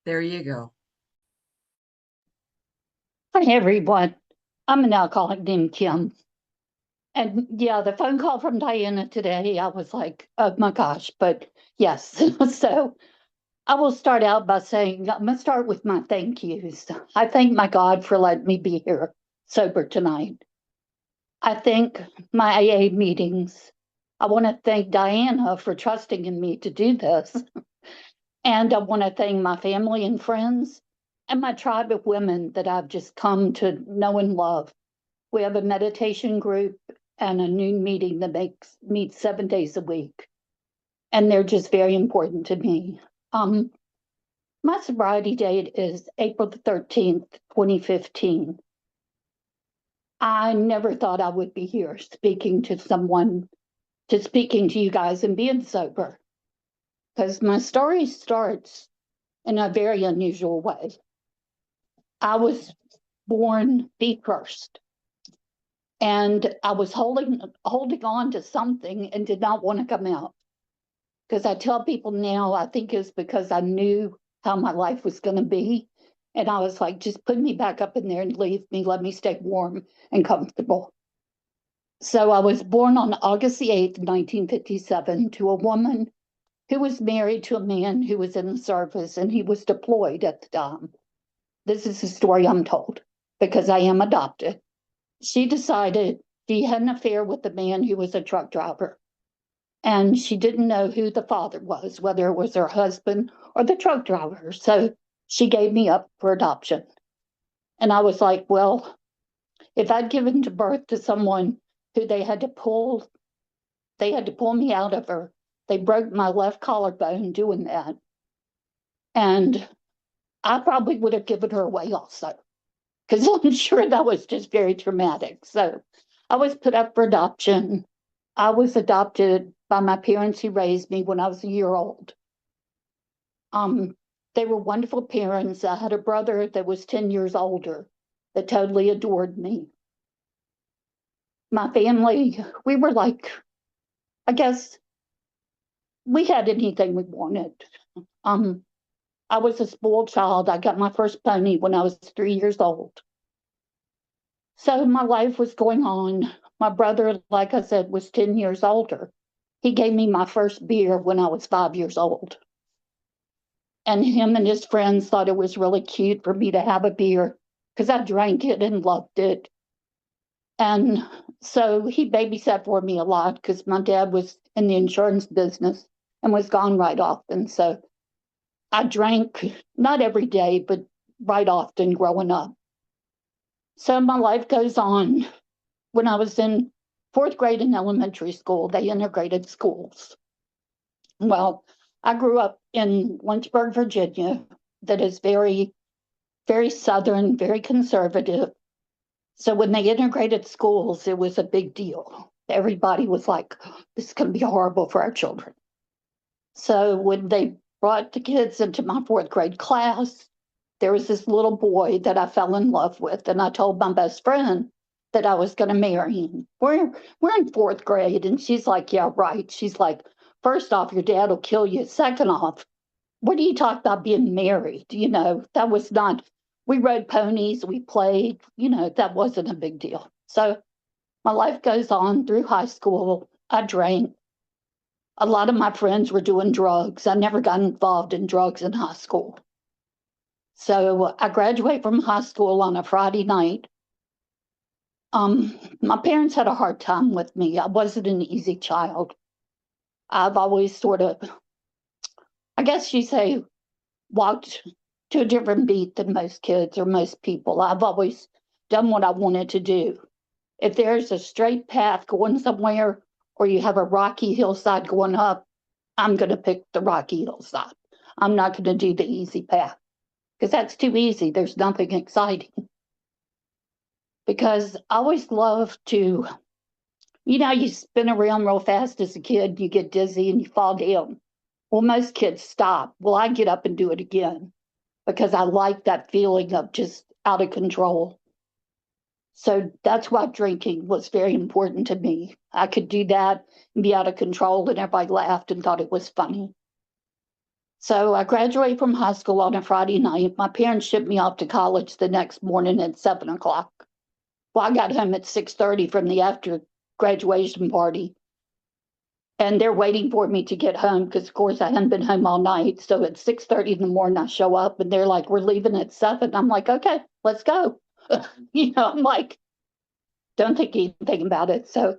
There you go. Hi, everyone. I'm an alcoholic named Kim. And yeah, the phone call from Diana today, I was like, oh my gosh, but yes. So I will start out by saying, I'm going to start with my thank yous. I thank my God for letting me be here sober tonight. I thank my AA meetings. I want to thank Diana for trusting in me to do this. And I want to thank my family and friends and my tribe of women that I've just come to know and love. We have a meditation group and a noon meeting that meets 7 days a week, and they're just very important to me. Um, my sobriety date is April the 13th, 2015. I never thought I would be here speaking to you guys and being sober, because my story starts in a very unusual way. I was born feet first, and I was holding on to something and did not want to come out. Because I tell people now, I think it's because I knew how my life was going to be. And I was like, just put me back up in there and leave me, let me stay warm and comfortable. So I was born on August the 8th, 1957, to a woman who was married to a man who was in the service and he was deployed at the time. This is the story I'm told because I am adopted. She decided she had an affair with the man who was a truck driver, and she didn't know who the father was, whether it was her husband or the truck driver. So she gave me up for adoption. And I was like, well, if I'd given to birth to someone who they had to pull me out of her. They broke my left collarbone doing that. And I probably would have given her away also, because I'm sure that was just very traumatic. So I was put up for adoption. I was adopted by my parents who raised me when I was a year old. Um, they were wonderful parents. I had a brother that was 10 years older that totally adored me. My family, we were like, I guess we had anything we wanted. Um, I was a spoiled child. I got my first pony when I was 3 years old. So my life was going on. My brother, like I said, was 10 years older. He gave me my first beer when I was 5 years old. And him and his friends thought it was really cute for me to have a beer because I drank it and loved it. And so he babysat for me a lot because my dad was in the insurance business and was gone right often. So I drank not every day, but right often growing up. So my life goes on. When I was in fourth grade in elementary school, they integrated schools. Well, I grew up in Lynchburg, Virginia, that is very, very southern, very conservative. So when they integrated schools, it was a big deal. Everybody was like, this is going to be horrible for our children. So when they brought the kids into my fourth grade class, there was this little boy that I fell in love with, and I told my best friend that I was going to marry him. We're in fourth grade, and she's like, "Yeah, right." She's like, first off, your dad will kill you. Second off, what do you talk about being married? That was not. We rode ponies, we played. That wasn't a big deal. So my life goes on through high school. I drank. A lot of my friends were doing drugs. I never got involved in drugs in high school. So I graduated from high school on a Friday night. My parents had a hard time with me. I wasn't an easy child. I've always sort of, I guess you say, walked to a different beat than most kids or most people. I've always done what I wanted to do. If there's a straight path going somewhere or you have a rocky hillside going up, I'm going to pick the rocky hillside. I'm not going to do the easy path because that's too easy. There's nothing exciting. Because I always love to, you spin around real fast as a kid, you get dizzy and you fall down. Well, most kids stop. Well, I get up and do it again because I like that feeling of just out of control. So that's why drinking was very important to me. I could do that and be out of control, and everybody laughed and thought it was funny. So I graduated from high school on a Friday night. My parents shipped me off to college the next morning at 7 o'clock. Well, I got home at 6:30 from the after graduation party, and they're waiting for me to get home because, of course, I hadn't been home all night. So at 6:30 in the morning, I show up, and they're like, "We're leaving at 7." I'm like, "Okay, let's go." I'm like, don't think anything about it. So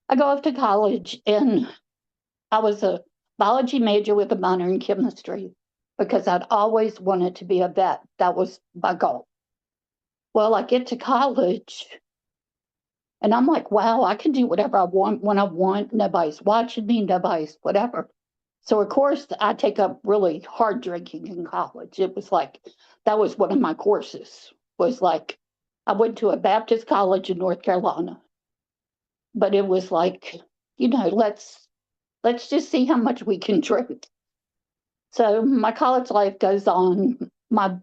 I go off to college, and I was a biology major with a minor in chemistry because I'd always wanted to be a vet. That was my goal. Well, I get to college and I'm like, wow, I can do whatever I want when I want. Nobody's watching me, nobody's whatever. So, of course, I take up really hard drinking in college. It was like, that was one of my courses, was like, I went to a Baptist college in North Carolina, but it was like, let's just see how much we can drink. So my college life goes on. My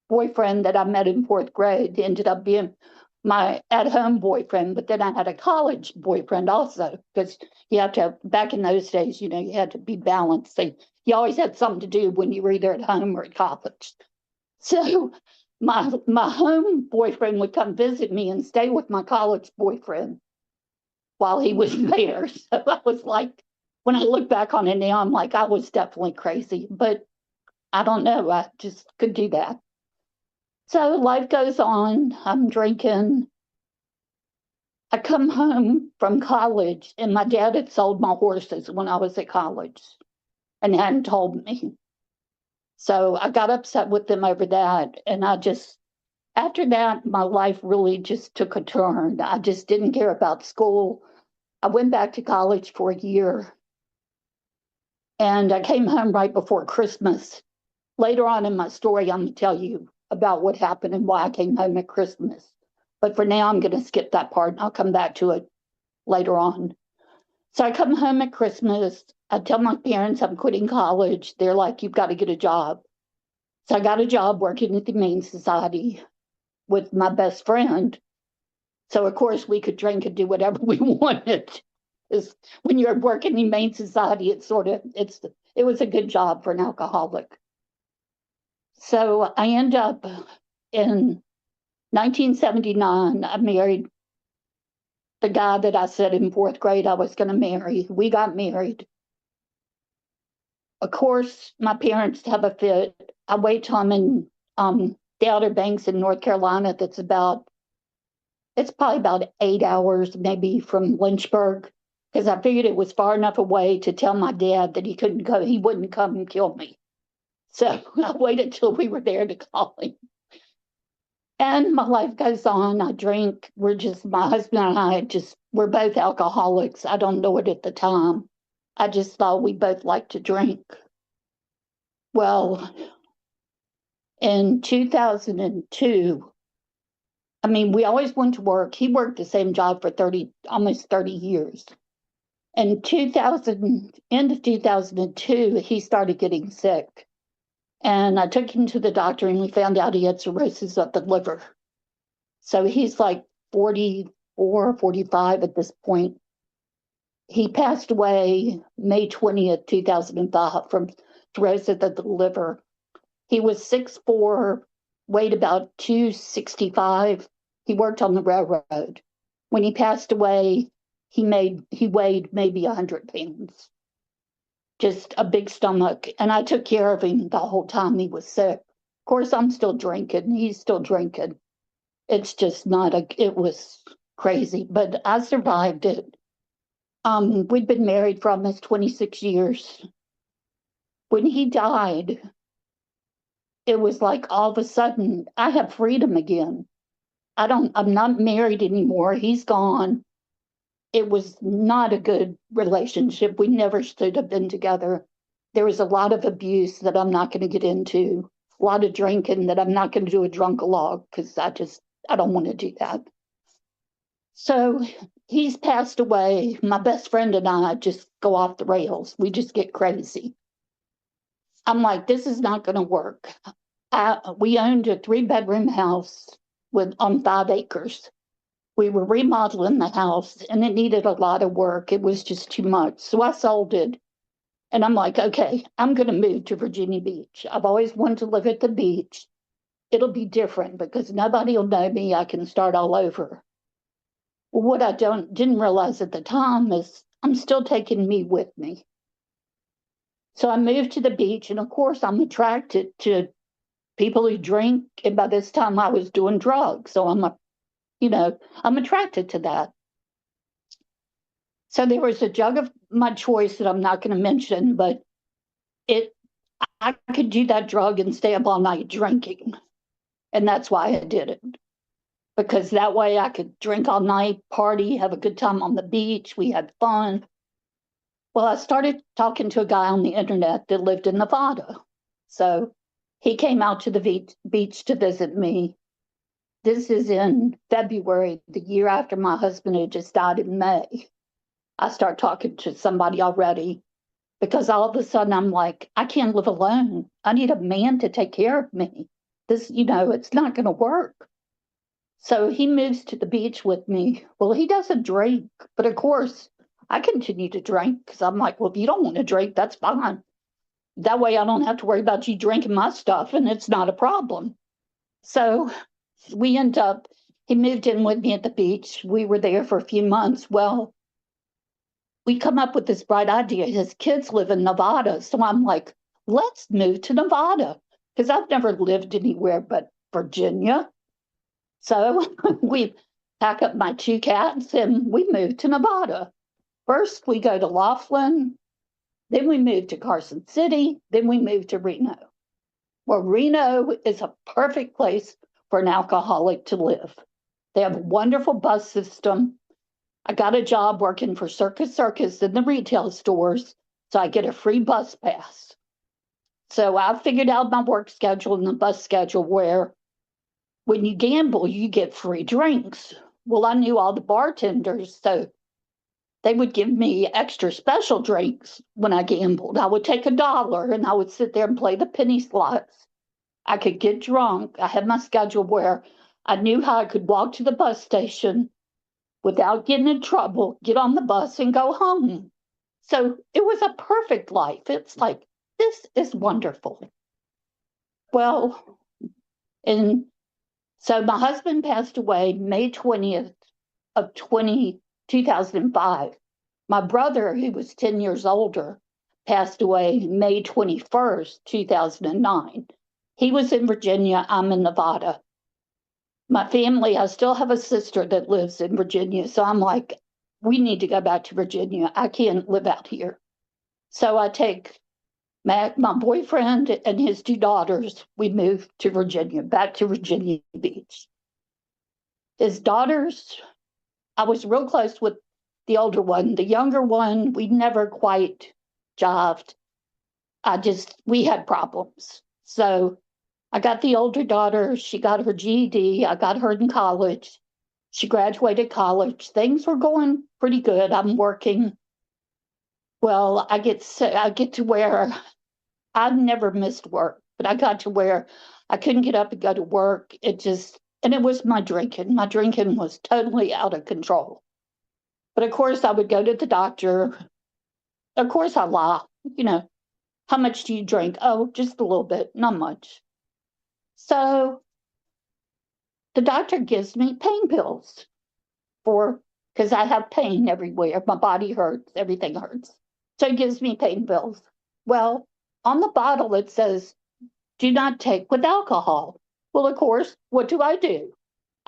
boyfriend that I met in fourth grade ended up being my at-home boyfriend, but then I had a college boyfriend also because you have to, back in those days, you had to be balanced. You always had something to do when you were either at home or at college. So my home boyfriend would come visit me and stay with my college boyfriend while he was there. So I was like, when I look back on it now, I'm like, I was definitely crazy, but I don't know. I just could do that. So life goes on. I'm drinking. I come home from college, and my dad had sold my horses when I was at college and hadn't told me. So I got upset with them over that. And after that, my life really just took a turn. I just didn't care about school. I went back to college for a year, and I came home right before Christmas. Later on in my story, I'm going to tell you about what happened and why I came home at Christmas. But for now, I'm going to skip that part and I'll come back to it later on. So I come home at Christmas. I tell my parents I'm quitting college. They're like, you've got to get a job. So I got a job working at the Humane Society with my best friend. So, of course, we could drink and do whatever we wanted. Because when you're working in the Humane Society, it was a good job for an alcoholic. So I end up in 1979. I married the guy that I said in fourth grade I was going to marry. We got married. Of course, my parents have a fit. I wait till I'm in the Outer Banks in North Carolina. It's probably about 8 hours maybe from Lynchburg, because I figured it was far enough away to tell my dad that he wouldn't come and kill me. So I waited till we were there to call him. And my life goes on. I drink. My husband and we're both alcoholics. I don't know it at the time. I just thought we both liked to drink. Well, in 2002, I mean, we always went to work. He worked the same job for almost 30 years. In 2000, end of 2002, he started getting sick. And I took him to the doctor and we found out he had cirrhosis of the liver. So he's like 44, 45 at this point. He passed away May 20th, 2005 from cirrhosis of the liver. He was 6'4", weighed about 265. He worked on the railroad. When he passed away, he weighed maybe 100 pounds. Just a big stomach. And I took care of him the whole time he was sick. Of course, I'm still drinking. He's still drinking. It's just it was crazy, but I survived it. We'd been married for almost 26 years. When he died, it was like all of a sudden I have freedom again. I'm not married anymore. He's gone. It was not a good relationship. We never should have been together. There was a lot of abuse that I'm not going to get into, a lot of drinking that I'm not going to do a drunk-a-log because I don't want to do that. So he's passed away. My best friend and I just go off the rails. We just get crazy. I'm like, this is not going to work. We owned a 3-bedroom house on 5 acres. We were remodeling the house and it needed a lot of work. It was just too much. So I sold it And I'm like, okay, I'm going to move to Virginia Beach. I've always wanted to live at the beach. It'll be different because nobody will know me. I can start all over. What I didn't realize at the time is I'm still taking me with me. So I moved to the beach, and of course, I'm attracted to people who drink. And by this time, I was doing drugs, so I'm attracted to that. So there was a jug of my choice that I'm not going to mention, but it I could do that drug and stay up all night drinking, and that's why I did it. Because that way I could drink all night, party, have a good time on the beach. We had fun. Well, I started talking to a guy on the internet that lived in Nevada. So he came out to the beach to visit me. This is in February, the year after my husband had just died in May. I start talking to somebody already because all of a sudden I'm like, I can't live alone. I need a man to take care of me. It's not going to work. So he moves to the beach with me. Well, he doesn't drink, but of course, I continue to drink because I'm like, well, if you don't want to drink, that's fine. That way I don't have to worry about you drinking my stuff and it's not a problem. So we end up, he moved in with me at the beach. We were there for a few months. Well, we come up with this bright idea. His kids live in Nevada. So I'm like, let's move to Nevada because I've never lived anywhere but Virginia. So we pack up my two cats and we move to Nevada. First, we go to Laughlin, then we move to Carson City, then we move to Reno. Well, Reno is a perfect place for an alcoholic to live. They have a wonderful bus system. I got a job working for Circus Circus in the retail stores, so I get a free bus pass. So I figured out my work schedule and the bus schedule where when you gamble, you get free drinks. Well, I knew all the bartenders, so they would give me extra special drinks when I gambled. I would take $1 and I would sit there and play the penny slots. I could get drunk. I had my schedule where I knew how I could walk to the bus station without getting in trouble, get on the bus and go home. So it was a perfect life. It's like, this is wonderful. Well, and so my husband passed away May 20th of 2005. My brother, who was 10 years older, passed away May 21st, 2009. He was in Virginia. I'm in Nevada. My family, I still have a sister that lives in Virginia. So I'm like, we need to go back to Virginia. I can't live out here. So I take my boyfriend and his two daughters. We moved to Virginia, back to Virginia Beach. His daughters, I was real close with the older one. The younger one, we never quite jived. We had problems. So I got the older daughter. She got her GED. I got her in college. She graduated college. Things were going pretty good. I'm working. Well, I get to where I never missed work, but I got to where I couldn't get up and go to work. And it was my drinking. My drinking was totally out of control. But of course, I would go to the doctor. Of course, I lie. How much do you drink? Oh, just a little bit, not much. So the doctor gives me pain pills because I have pain everywhere. My body hurts, everything hurts. So he gives me pain pills. Well, on the bottle, it says, do not take with alcohol. Well, of course, what do? I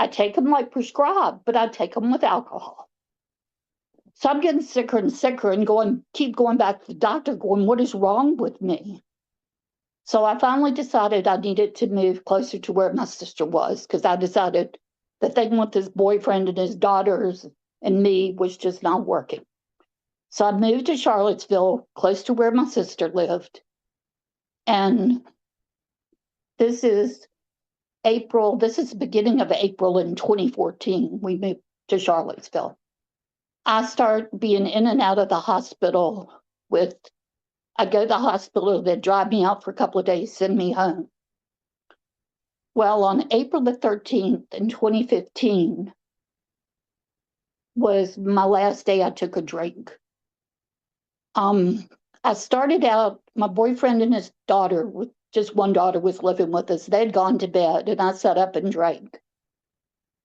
take them like prescribed, but I take them with alcohol. So I'm getting sicker and sicker and keep going back to the doctor going, what is wrong with me? So I finally decided I needed to move closer to where my sister was because I decided the thing with his boyfriend and his daughters and me was just not working. So I moved to Charlottesville, close to where my sister lived. And this is the beginning of April in 2014. We moved to Charlottesville. I start being in and out of the hospital I go to the hospital, they'd drive me out for a couple of days, send me home. Well, on April the 13th in 2015 was my last day I took a drink. I started out, my boyfriend and his daughter, with just one daughter, was living with us. They'd gone to bed, and I sat up and drank.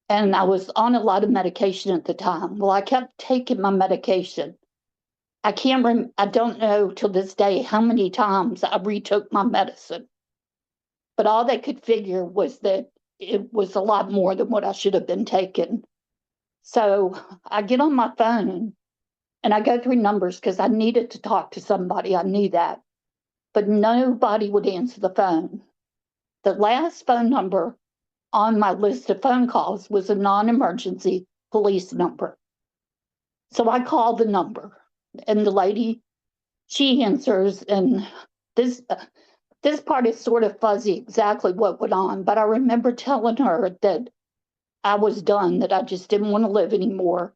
And I was on a lot of medication at the time. Well, I kept taking my medication. I don't know till this day how many times I retook my medicine. But all they could figure was that it was a lot more than what I should have been taking. So I get on my phone and I go through numbers because I needed to talk to somebody. I knew that. But nobody would answer the phone. The last phone number on my list of phone calls was a non emergency police number. So I called the number, and the lady, she answers, and this. This part is sort of fuzzy exactly what went on, but I remember telling her that I was done, that I just didn't want to live anymore,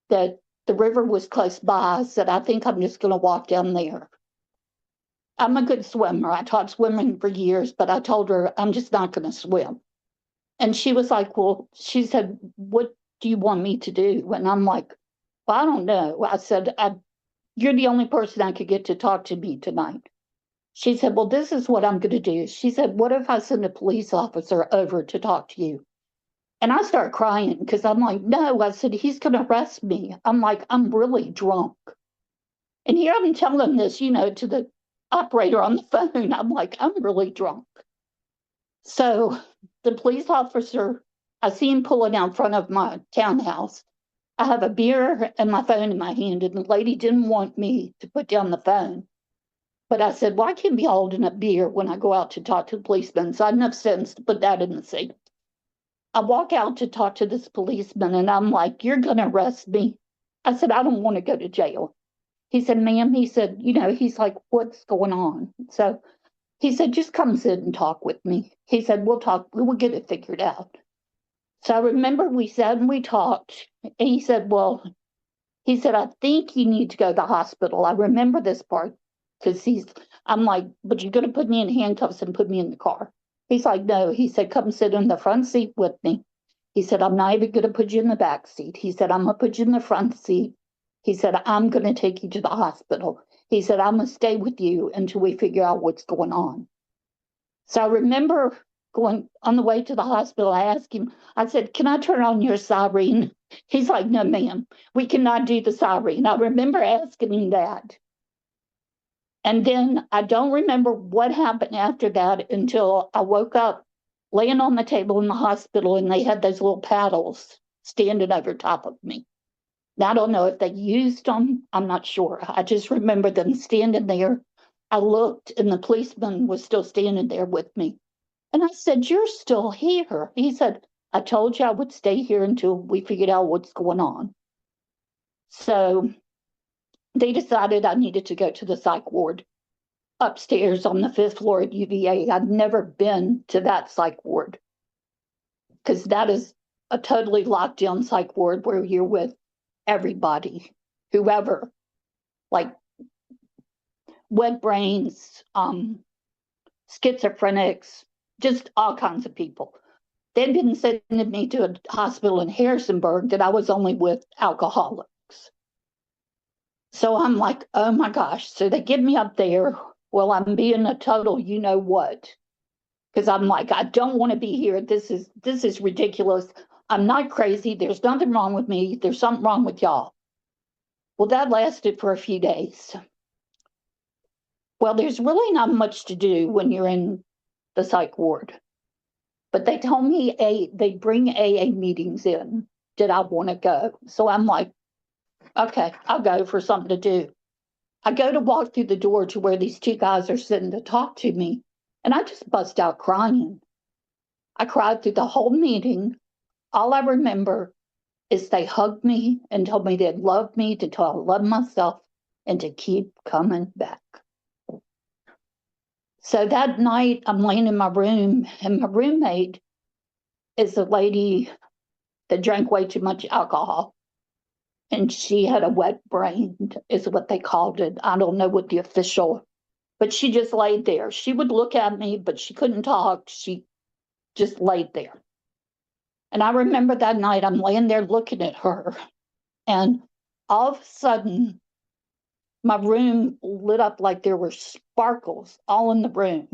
that the river was close by. I said, I think I'm just going to walk down there. I'm a good swimmer. I taught swimming for years, but I told her I'm just not going to swim. And she was like, well, she said, what do you want me to do? And I'm like, well, I don't know. I said, you're the only person I could get to talk to me tonight. She said, well, this is what I'm going to do. She said, what if I send a police officer over to talk to you? And I start crying because I'm like, no, I said, he's going to arrest me. I'm like, I'm really drunk. And here I'm telling this, to the operator on the phone. I'm like, I'm really drunk. So the police officer, I see him pulling out in front of my townhouse. I have a beer and my phone in my hand, and the lady didn't want me to put down the phone. But I said, well, I can't be holding a beer when I go out to talk to the policeman. So I had enough sense to put that in the safe. I walk out to talk to this policeman, and I'm like, you're going to arrest me. I said, I don't want to go to jail. He said, ma'am, he said, he's like, what's going on? So he said, just come sit and talk with me. He said, we'll talk, we'll get it figured out. So I remember we sat and we talked, and he said, I think you need to go to the hospital. I remember this part because I'm like, but you're going to put me in handcuffs and put me in the car. He's like, no. He said, come sit in the front seat with me. He said, I'm not even going to put you in the back seat. He said, I'm going to put you in the front seat. He said, I'm going to take you to the hospital. He said, I'm going to stay with you until we figure out what's going on. So I remember going on the way to the hospital. I asked him, I said, can I turn on your siren? He's like, no, ma'am, we cannot do the siren. I remember asking him that. And then I don't remember what happened after that until I woke up laying on the table in the hospital, and they had those little paddles standing over top of me. Now, I don't know if they used them. I'm not sure. I just remember them standing there. I looked, and the policeman was still standing there with me. And I said, you're still here. He said, I told you I would stay here until we figured out what's going on. So they decided I needed to go to the psych ward upstairs on the 5th floor at UVA. I'd never been to that psych ward because that is a totally locked down psych ward where you're with everybody, whoever, like wet brains, schizophrenics, just all kinds of people. They'd been sending me to a hospital in Harrisonburg that I was only with alcoholics. So I'm like, oh my gosh. So they get me up there. Well, I'm being a total you know what. Because I'm like, I don't want to be here. This is ridiculous. I'm not crazy. There's nothing wrong with me. There's something wrong with y'all. Well, that lasted for a few days. Well, there's really not much to do when you're in the psych ward. But they told me they bring AA meetings in. Did I want to go? So I'm like, okay, I'll go for something to do. I go to walk through the door to where these two guys are sitting to talk to me, and I just bust out crying. I cried through the whole meeting. All I remember is they hugged me and told me they'd love me, to tell I love myself, and to keep coming back. So that night, I'm laying in my room, and my roommate is a lady that drank way too much alcohol. And she had a wet brain, is what they called it. I don't know what the official, but she just laid there. She would look at me, but she couldn't talk. She just laid there. And I remember that night I'm laying there looking at her, and all of a sudden, my room lit up like there were sparkles all in the room.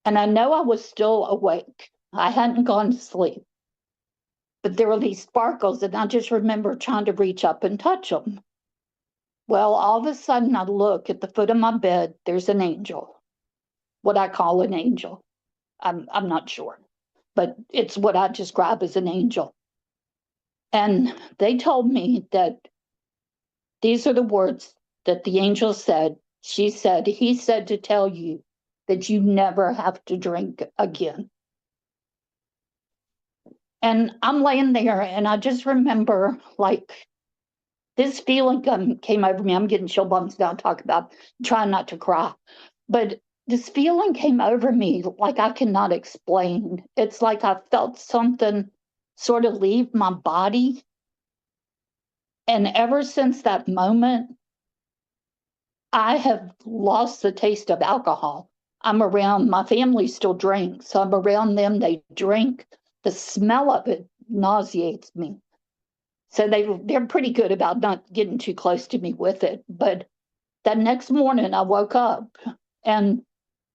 And I know I was still awake. I hadn't gone to sleep. But there were these sparkles, and I just remember trying to reach up and touch them. Well, all of a sudden, I look at the foot of my bed. There's an angel, what I call an angel. I'm not sure, but it's what I describe as an angel. And they told me that these are the words that the angel said. She said, he said to tell you that you never have to drink again. And I'm laying there, and I just remember like this feeling came over me. I'm getting chill bumps now, talk about trying not to cry. But this feeling came over me like I cannot explain. It's like I felt something sort of leave my body. And ever since that moment, I have lost the taste of alcohol. I'm around, my family still drinks. So I'm around them, they drink. The smell of it nauseates me. So they're pretty good about not getting too close to me with it. But that next morning I woke up and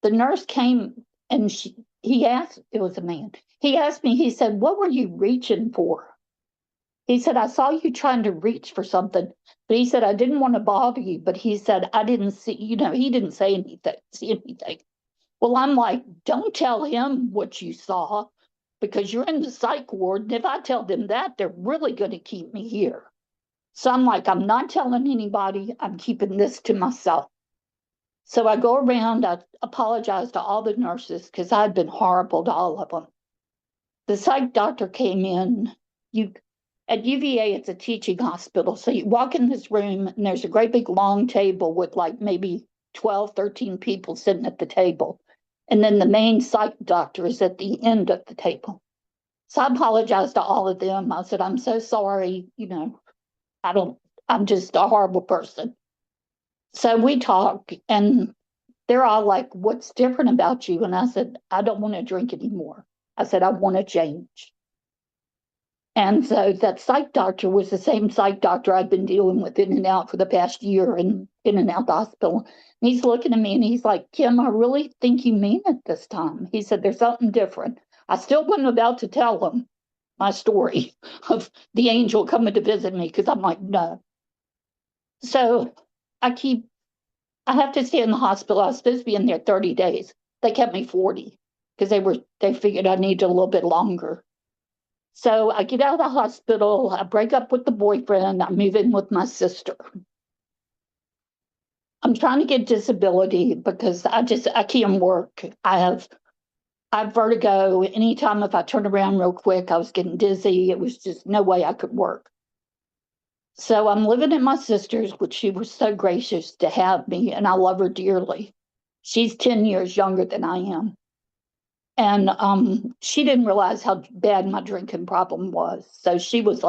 the nurse came and he asked, it was a man, he asked me, he said, what were you reaching for? He said, I saw you trying to reach for something, but he said, I didn't want to bother you, but he said, I didn't see, he didn't say anything. Well, I'm like, don't tell him what you saw because you're in the psych ward. And if I tell them that, they're really going to keep me here. So I'm like, I'm not telling anybody. I'm keeping this to myself. So I go around, I apologize to all the nurses because I'd been horrible to all of them. The psych doctor came in. At UVA, it's a teaching hospital. So you walk in this room and there's a great big long table with like maybe 12, 13 people sitting at the table. And then the main psych doctor is at the end of the table. So I apologized to all of them. I said, I'm so sorry. I'm just a horrible person. So we talk and they're all like, what's different about you? And I said, I don't want to drink anymore. I said, I want to change. And so that psych doctor was the same psych doctor I'd been dealing with in and out for the past year and in and out the hospital. And he's looking at me and he's like, Kim, I really think you mean it this time. He said, there's something different. I still wasn't about to tell him my story of the angel coming to visit me because I'm like, no. So I have to stay in the hospital. I was supposed to be in there 30 days. They kept me 40 because they figured I needed a little bit longer. So I get out of the hospital, I break up with the boyfriend, I move in with my sister. I'm trying to get disability because I can't work. I have vertigo. Anytime if I turn around real quick, I was getting dizzy. It was just no way I could work. So I'm living at my sister's, which she was so gracious to have me, and I love her dearly. She's 10 years younger than I am. And she didn't realize how bad my drinking problem was. So she was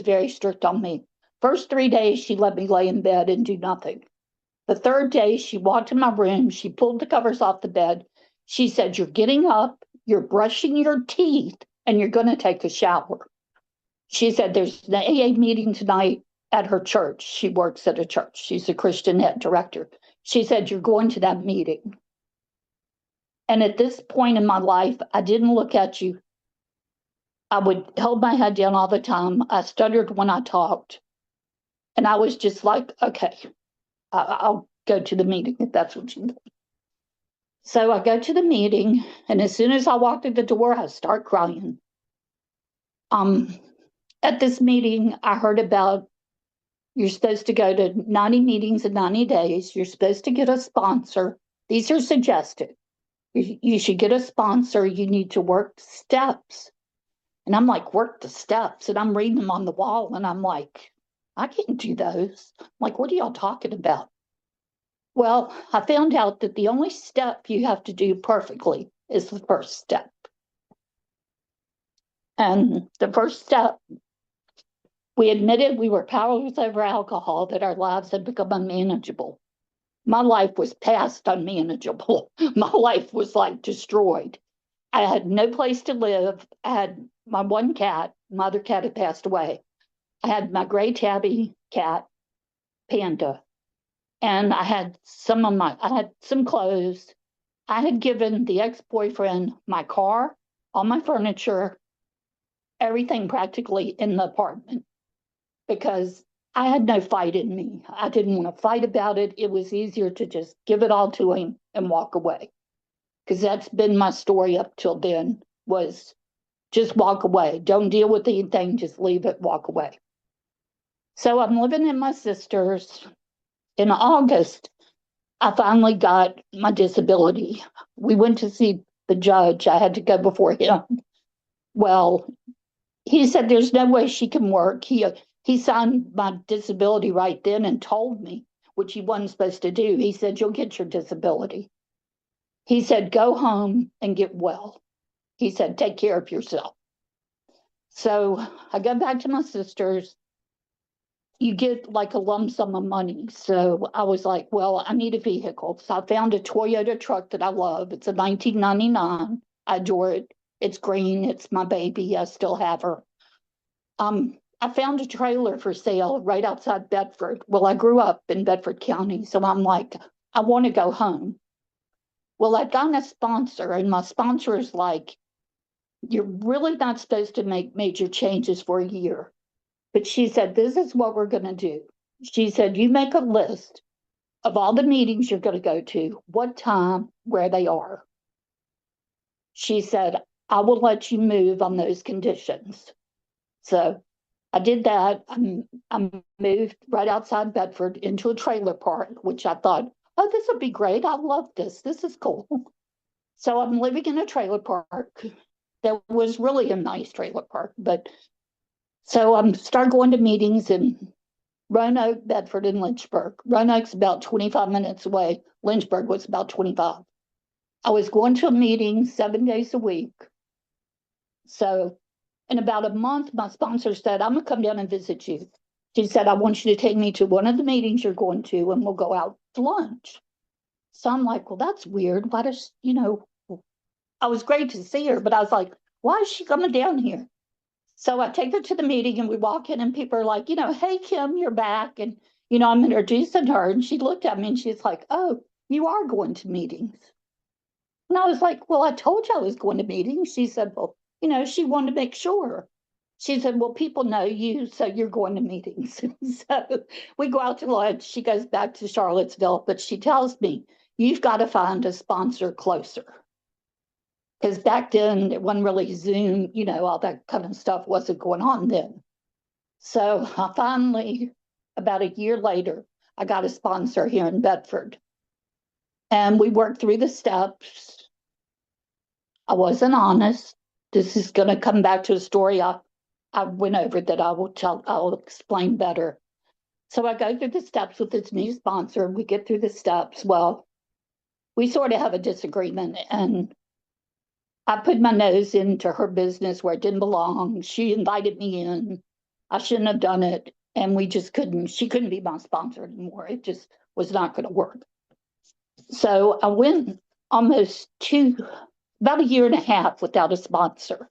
very strict on me. First 3 days, she let me lay in bed and do nothing. The third day, she walked in my room. She pulled the covers off the bed. She said, you're getting up, you're brushing your teeth, and you're going to take a shower. She said, there's an AA meeting tonight at her church. She works at a church. She's a Christian head director. She said, you're going to that meeting. And at this point in my life, I didn't look at you. I would hold my head down all the time. I stuttered when I talked. And I was just like, okay, I'll go to the meeting if that's what you need. So I go to the meeting, and as soon as I walk through the door, I start crying. At this meeting, I heard about you're supposed to go to 90 meetings in 90 days. You're supposed to get a sponsor. These are suggested. You should get a sponsor. You need to work steps. And I'm like, work the steps. And I'm reading them on the wall. And I'm like, I can't do those. I'm like, what are y'all talking about? Well, I found out that the only step you have to do perfectly is the first step. And the first step, we admitted we were powerless over alcohol, that our lives had become unmanageable. My life was past unmanageable. My life was like destroyed. I had no place to live. I had my one cat. My other cat had passed away. I had my gray tabby cat, Panda, And I had some clothes. I had given the ex-boyfriend my car, all my furniture, everything practically in the apartment because I had no fight in me. I didn't want to fight about it. It was easier to just give it all to him and walk away. Because that's been my story up till then was just walk away. Don't deal with anything, just leave it, walk away. So I'm living in my sister's. In August, I finally got my disability. We went to see the judge. I had to go before him. Well, he said there's no way she can work. He signed my disability right then and told me, which he wasn't supposed to do. He said, you'll get your disability. He said, go home and get well. He said, take care of yourself. So I go back to my sister's. You get like a lump sum of money. So I was like, well, I need a vehicle. So I found a Toyota truck that I love. It's a 1999. I adore it. It's green. It's my baby. I still have her. I found a trailer for sale right outside Bedford. Well, I grew up in Bedford County, so I'm like, I want to go home. Well, I'd gotten a sponsor, and my sponsor is like, you're really not supposed to make major changes for a year. But she said, this is what we're going to do. She said, you make a list of all the meetings you're going to go to, what time, where they are. She said, I will let you move on those conditions. So I did that. I moved right outside Bedford into a trailer park, which I thought, oh, this would be great. I love this. This is cool. So I'm living in a trailer park. That was really a nice trailer park. But so I'm start going to meetings in Roanoke, Bedford, and Lynchburg. Roanoke's about 25 minutes away. Lynchburg was about 25. I was going to a meeting 7 days a week. So in about a month, my sponsor said, I'm going to come down and visit you. She said, I want you to take me to one of the meetings you're going to, and we'll go out to lunch. So I'm like, well, that's weird. Why does, I was great to see her, but I was like, why is she coming down here? So I take her to the meeting and we walk in and people are like, hey, Kim, you're back. And, I'm introducing her. And she looked at me and she's like, oh, you are going to meetings. And I was like, well, I told you I was going to meetings. She said, well, she wanted to make sure. She said, well, people know you, so you're going to meetings. So we go out to lunch. She goes back to Charlottesville, but she tells me, you've got to find a sponsor closer. Because back then, it wasn't really Zoom, all that kind of stuff wasn't going on then. So I finally, about a year later, I got a sponsor here in Bedford. And we worked through the steps. I wasn't honest. This is going to come back to a story I went over that I'll explain better. So I go through the steps with this new sponsor. We get through the steps. Well, we sort of have a disagreement, and I put my nose into her business where it didn't belong. She invited me in. I shouldn't have done it. And she couldn't be my sponsor anymore. It just was not going to work. So I went about a year and a half without a sponsor.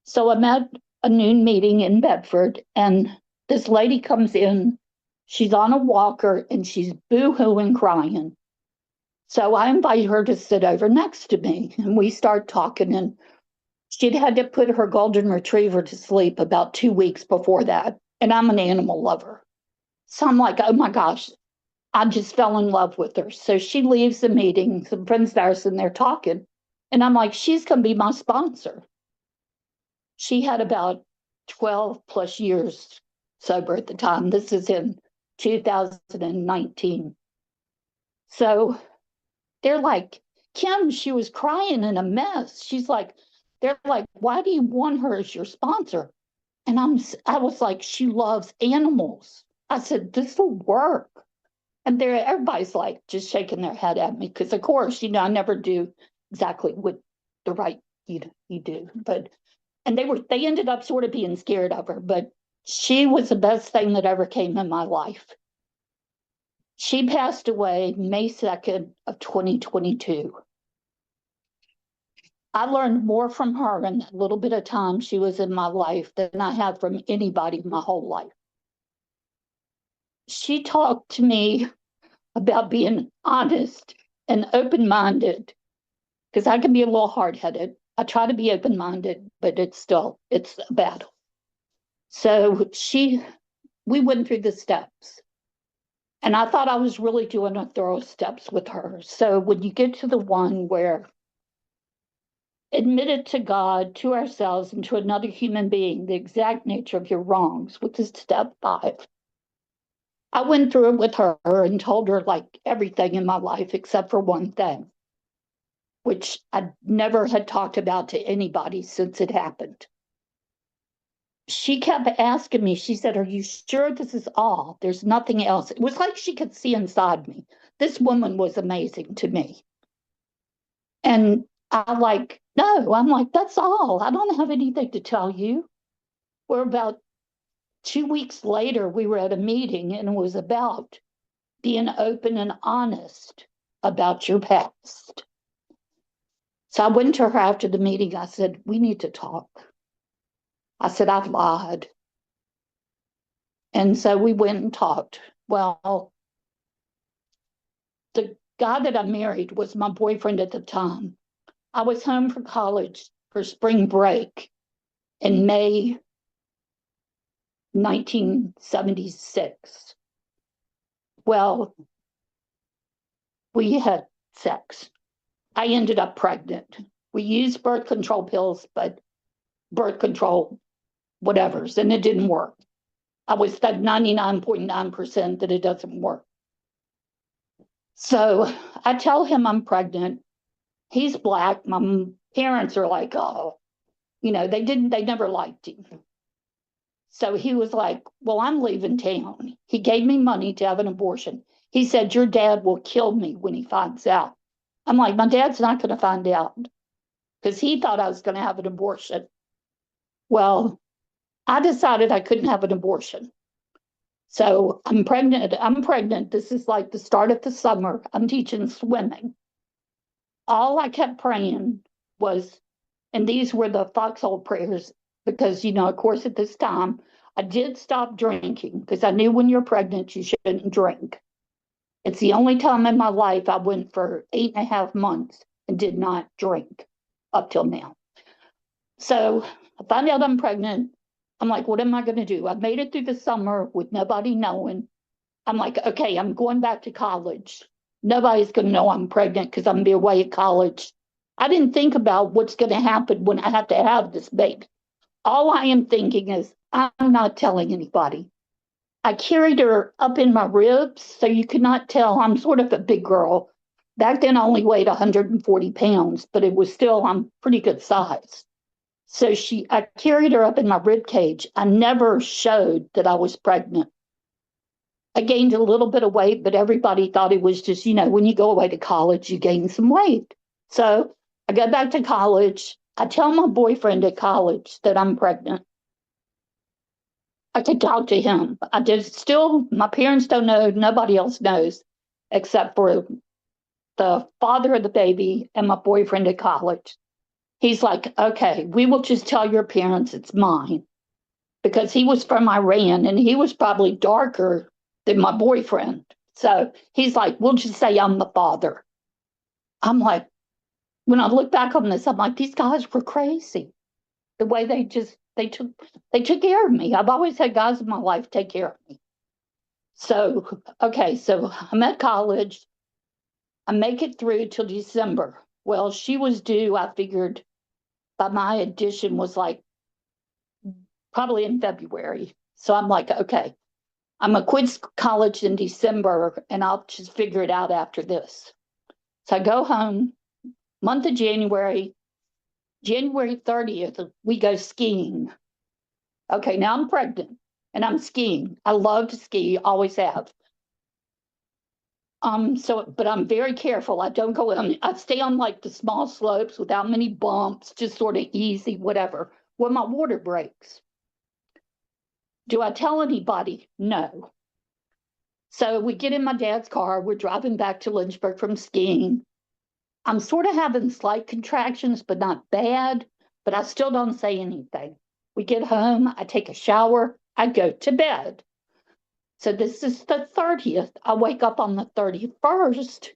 So I'm at a noon meeting in Bedford, and this lady comes in. She's on a walker and she's boo-hooing crying. So I invite her to sit over next to me, and we start talking. And she'd had to put her golden retriever to sleep about 2 weeks before that. And I'm an animal lover. So I'm like, oh my gosh, I just fell in love with her. So she leaves the meeting, some friends of ours, and they're talking. And I'm like, she's going to be my sponsor. She had about 12 plus years sober at the time. This is in 2019. So they're like, Kim, she was crying in a mess. They're like, why do you want her as your sponsor? And I was like, she loves animals. I said, this will work. And everybody's like just shaking their head at me because, of course, I never do exactly what the right you do. And they ended up sort of being scared of her, but she was the best thing that ever came in my life. She passed away May 2nd of 2022. I learned more from her in that little bit of time she was in my life than I have from anybody my whole life. She talked to me about being honest and open-minded, because I can be a little hard-headed. I try to be open-minded, but it's a battle. So we went through the steps. And I thought I was really doing a thorough steps with her. So when you get to the one where admitted to God, to ourselves, and to another human being the exact nature of your wrongs, which is step 5, I went through it with her and told her like everything in my life except for one thing, which I never had talked about to anybody since it happened. She kept asking me, she said, "Are you sure this is all? There's nothing else." It was like she could see inside me. This woman was amazing to me. And no, I'm like, that's all. I don't have anything to tell you. We're about 2 weeks later, we were at a meeting and it was about being open and honest about your past. So I went to her after the meeting. I said, "We need to talk." I said, "I've lied." And so we went and talked. Well, the guy that I married was my boyfriend at the time. I was home from college for spring break in May 1976. Well, we had sex. I ended up pregnant. We used birth control pills, but birth control whatevers, and it didn't work. I was at 99.9% that it doesn't work. So I tell him I'm pregnant. He's Black. My parents are like, oh, they never liked him. So he was like, "Well, I'm leaving town." He gave me money to have an abortion. He said, "Your dad will kill me when he finds out." I'm like, "My dad's not going to find out," because he thought I was going to have an abortion. Well, I decided I couldn't have an abortion. So I'm pregnant. This is like the start of the summer. I'm teaching swimming. All I kept praying was, and these were the foxhole prayers, because, of course, at this time, I did stop drinking because I knew when you're pregnant, you shouldn't drink. It's the only time in my life I went for 8.5 months and did not drink up till now. So I find out I'm pregnant. I'm like, what am I going to do? I made it through the summer with nobody knowing. I'm like, okay, I'm going back to college. Nobody's going to know I'm pregnant because I'm going to be away at college. I didn't think about what's going to happen when I have to have this baby. All I am thinking is, I'm not telling anybody. I carried her up in my ribs, so you could not tell. I'm sort of a big girl. Back then, I only weighed 140 pounds, but it was still, I'm pretty good size. So I carried her up in my rib cage. I never showed that I was pregnant. I gained a little bit of weight, but everybody thought it was just, when you go away to college, you gain some weight. So I go back to college. I tell my boyfriend at college that I'm pregnant. I could talk to him. My parents don't know, nobody else knows, except for the father of the baby and my boyfriend at college. He's like, "Okay, we will just tell your parents it's mine." Because he was from Iran and he was probably darker than my boyfriend. So he's like, "We'll just say I'm the father." I'm like, when I look back on this, I'm like, these guys were crazy. The way they took care of me. I've always had guys in my life take care of me. So, okay, so I'm at college. I make it through till December. Well, she was due, I figured, by my addition was like probably in February. So I'm like, okay, I'm going to quit college in December and I'll just figure it out after this. So I go home, month of January 30th, we go skiing. Okay, now I'm pregnant and I'm skiing. I love to ski, always have. But I'm very careful. I don't go on, I stay on like the small slopes without many bumps, just sort of easy, whatever. When my water breaks, do I tell anybody? No. So we get in my dad's car. We're driving back to Lynchburg from skiing. I'm sort of having slight contractions, but not bad. But I still don't say anything. We get home. I take a shower. I go to bed. So this is the 30th. I wake up on the 31st.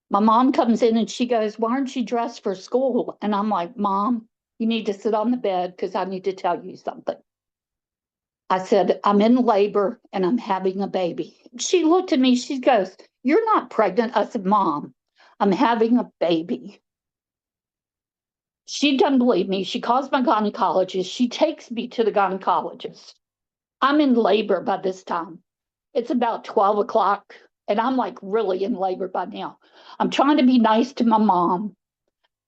My mom comes in and she goes, "Why aren't you dressed for school?" And I'm like, "Mom, you need to sit on the bed because I need to tell you something." I said, "I'm in labor and I'm having a baby." She looked at me, she goes, "You're not pregnant." I said, "Mom, I'm having a baby." She doesn't believe me. She calls my gynecologist. She takes me to the gynecologist. I'm in labor by this time. It's about 12 o'clock, and I'm like really in labor by now. I'm trying to be nice to my mom,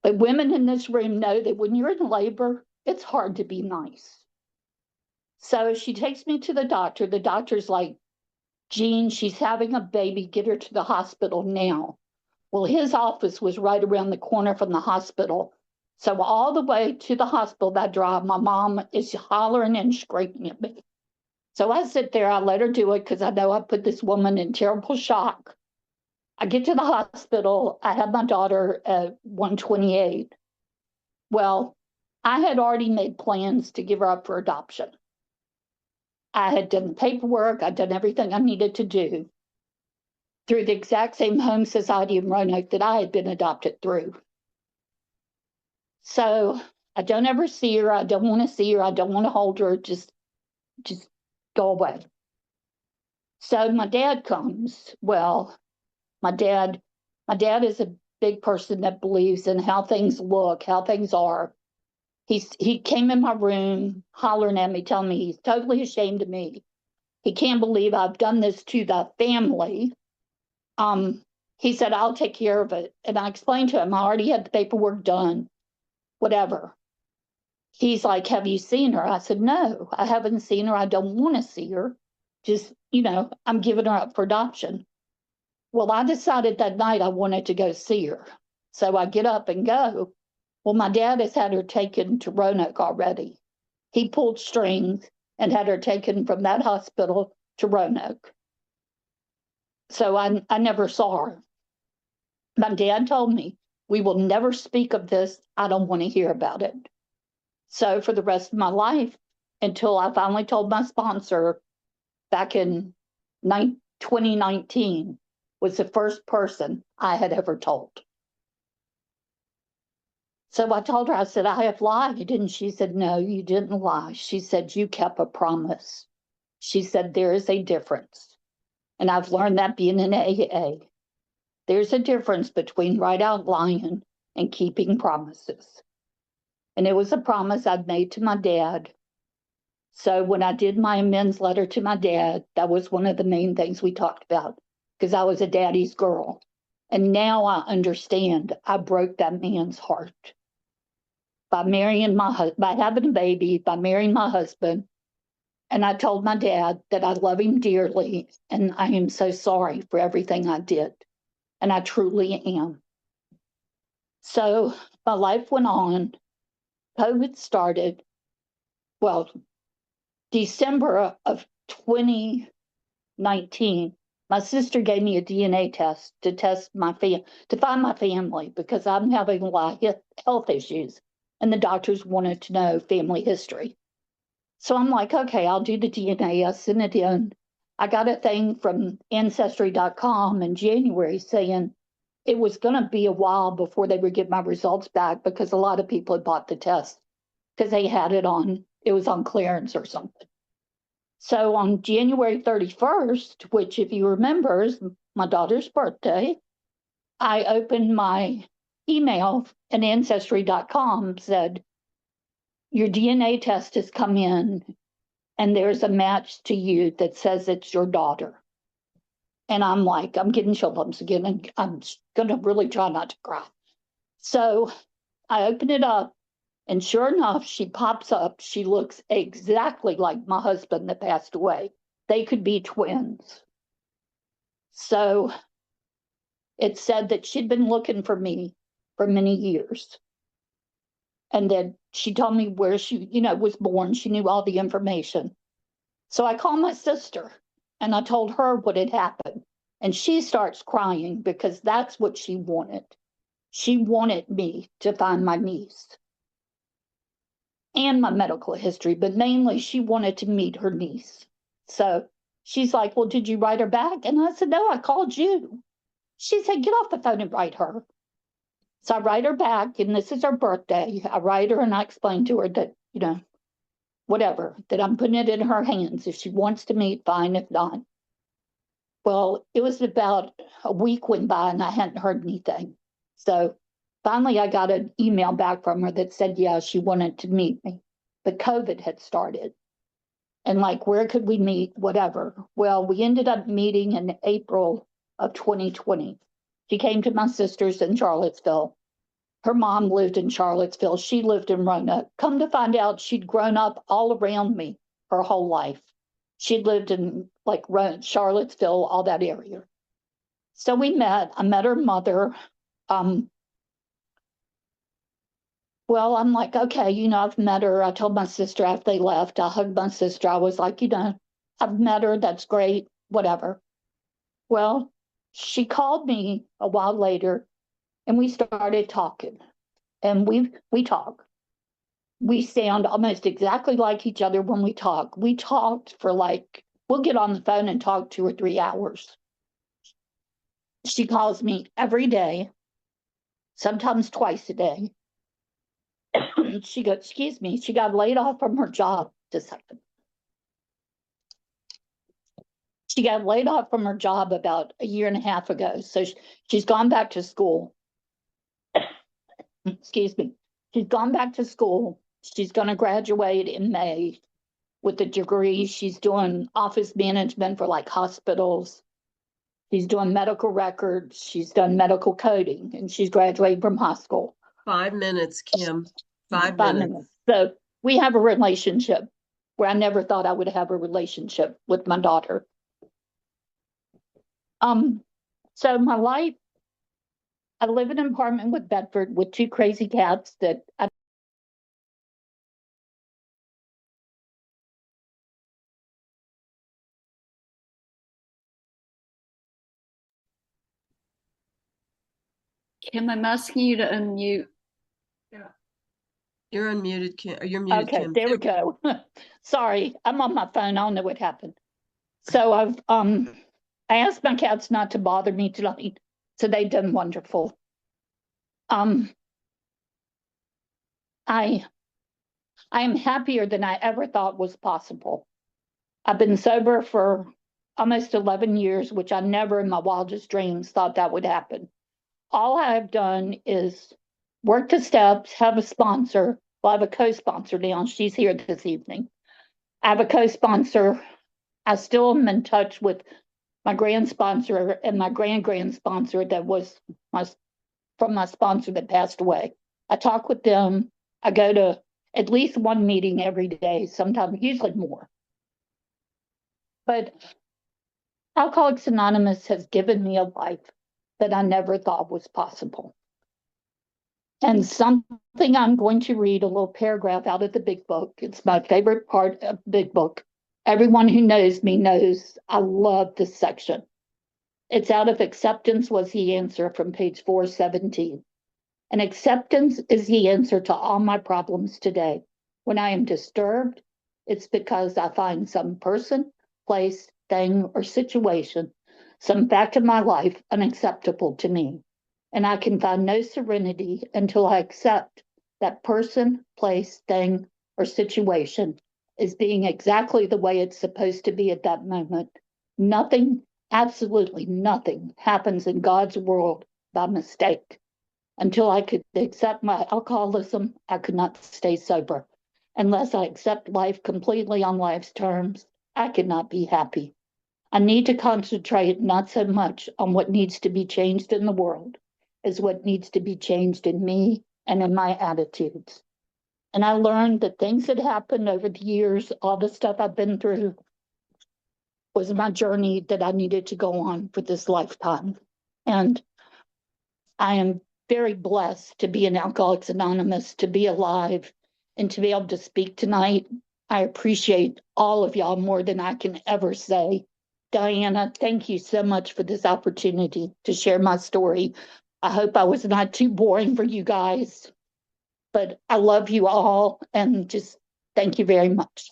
but women in this room know that when you're in labor, it's hard to be nice. So she takes me to the doctor. The doctor's like, "Jean, she's having a baby. Get her to the hospital now." Well, his office was right around the corner from the hospital. So all the way to the hospital, that drive, my mom is hollering and screaming at me. So I sit there, I let her do it because I know I put this woman in terrible shock. I get to the hospital. I have my daughter at 128. Well, I had already made plans to give her up for adoption. I had done paperwork, I'd done everything I needed to do through the exact same home society in Roanoke that I had been adopted through. So I don't ever see her. I don't want to see her. I don't want to hold her. Just go away. So my dad comes. Well, my dad, my dad is a big person that believes in how things look, how things are. He came in my room hollering at me, telling me he's totally ashamed of me. He can't believe I've done this to the family. Um, he said, "I'll take care of it." And I explained to him, I already had the paperwork done, whatever. He's like, "Have you seen her?" I said, "No, I haven't seen her. I don't want to see her. Just, I'm giving her up for adoption." Well, I decided that night I wanted to go see her. So I get up and go. Well, my dad has had her taken to Roanoke already. He pulled strings and had her taken from that hospital to Roanoke. So I never saw her. My dad told me, "We will never speak of this. I don't want to hear about it." So for the rest of my life, until I finally told my sponsor back in 2019, was the first person I had ever told. So I told her, I said, "I have lied." And she said, "No, you didn't lie." She said, "You kept a promise." She said, "There is a difference." And I've learned that being in AA. There's a difference between right out lying and keeping promises. And it was a promise I'd made to my dad. So when I did my amends letter to my dad, that was one of the main things we talked about because I was a daddy's girl. And now I understand I broke that man's heart by by having a baby, by marrying my husband. And I told my dad that I love him dearly and I am so sorry for everything I did. And I truly am. So my life went on. COVID started. Well, December of 2019, my sister gave me a DNA test to to find my family because I'm having a lot of health issues, and the doctors wanted to know family history. So I'm like, okay, I'll do the DNA. I sent it in. I got a thing from Ancestry.com in January saying it was going to be a while before they would get my results back because a lot of people had bought the test because they had it was on clearance or something. So on January 31st, which, if you remember, is my daughter's birthday, I opened my email and Ancestry.com said, "Your DNA test has come in and there's a match to you that says it's your daughter." And I'm like, I'm getting chill bumps again, and I'm going to really try not to cry. So I open it up, and sure enough, she pops up. She looks exactly like my husband that passed away. They could be twins. So it said that she'd been looking for me for many years. And that she told me where she, was born. She knew all the information. So I called my sister and I told her what had happened. And she starts crying because that's what she wanted. She wanted me to find my niece and my medical history, but mainly she wanted to meet her niece. So She's like, well, did you write her back? And I said, no, I called you. She said, get off the phone and write her. So I write her back, and this is her birthday. I write her and I explain to her that, whatever, that I'm putting it in her hands. If she wants to meet, fine. If not, well, it was about a week went by and I hadn't heard anything. So finally, I got an email back from her that said, yeah, she wanted to meet me, but COVID had started. And like, where could we meet? Whatever. Well, we ended up meeting in April of 2020. She came to my sister's in Charlottesville. Her mom lived in Charlottesville. She lived in Roanoke. Come to find out, she'd grown up all around me her whole life. She'd lived in like Charlottesville, all that area. So we met. I met her mother. Well, I'm like, okay, I've met her. I told my sister after they left, I hugged my sister. I was like, I've met her. That's great. Whatever. Well, she called me a while later and we started talking. And we talk. We sound almost exactly like each other when we talk. We talked for we'll get on the phone and talk 2 or 3 hours. She calls me every day, sometimes twice a day. She goes, excuse me, she got laid off from her job this second. She got laid off from her job about a year and a half ago. So she's gone back to school. Excuse me. She's gone back to school. She's going to graduate in May with a degree. She's doing office management for like hospitals. She's doing medical records. She's done medical coding, and she's graduating from high school. 5 minutes, Kim. 5 minutes. So we have a relationship where I never thought I would have a relationship with my daughter. So my life, I live in an apartment with Bedford with 2 crazy cats that I Kim, I'm asking you to unmute. You're unmuted, Kim. You're muted, okay, Kim. there we go. Sorry, I'm on my phone. I don't know what happened. So I asked my cats not to bother me tonight, so they've done wonderful. I am happier than I ever thought was possible. I've been sober for almost 11 years, which I never in my wildest dreams thought that would happen. All I've done is work the steps, have a sponsor. Well, I have a co-sponsor now. She's here this evening. I have a co-sponsor. I still am in touch with my grand sponsor and my grand sponsor that was from my sponsor that passed away. I talk with them. I go to at least one meeting every day, sometimes, usually more. But Alcoholics Anonymous has given me a life that I never thought was possible. And something I'm going to read a little paragraph out of the big book. It's my favorite part of the big book. Everyone who knows me knows I love this section. It's out of Acceptance Was the Answer from page 417. And acceptance is the answer to all my problems today. When I am disturbed, it's because I find some person, place, thing, or situation, some fact of my life unacceptable to me. And I can find no serenity until I accept that person, place, thing, or situation is being exactly the way it's supposed to be at that moment. Nothing, absolutely nothing, happens in God's world by mistake. Until I could accept my alcoholism, I could not stay sober. Unless I accept life completely on life's terms, I could not be happy. I need to concentrate not so much on what needs to be changed in the world as what needs to be changed in me and in my attitudes. And I learned that things that happened over the years, all the stuff I've been through, was my journey that I needed to go on for this lifetime. And I am very blessed to be in Alcoholics Anonymous, to be alive, and to be able to speak tonight. I appreciate all of y'all more than I can ever say. Diana, thank you so much for this opportunity to share my story. I hope I was not too boring for you guys, but I love you all and just thank you very much.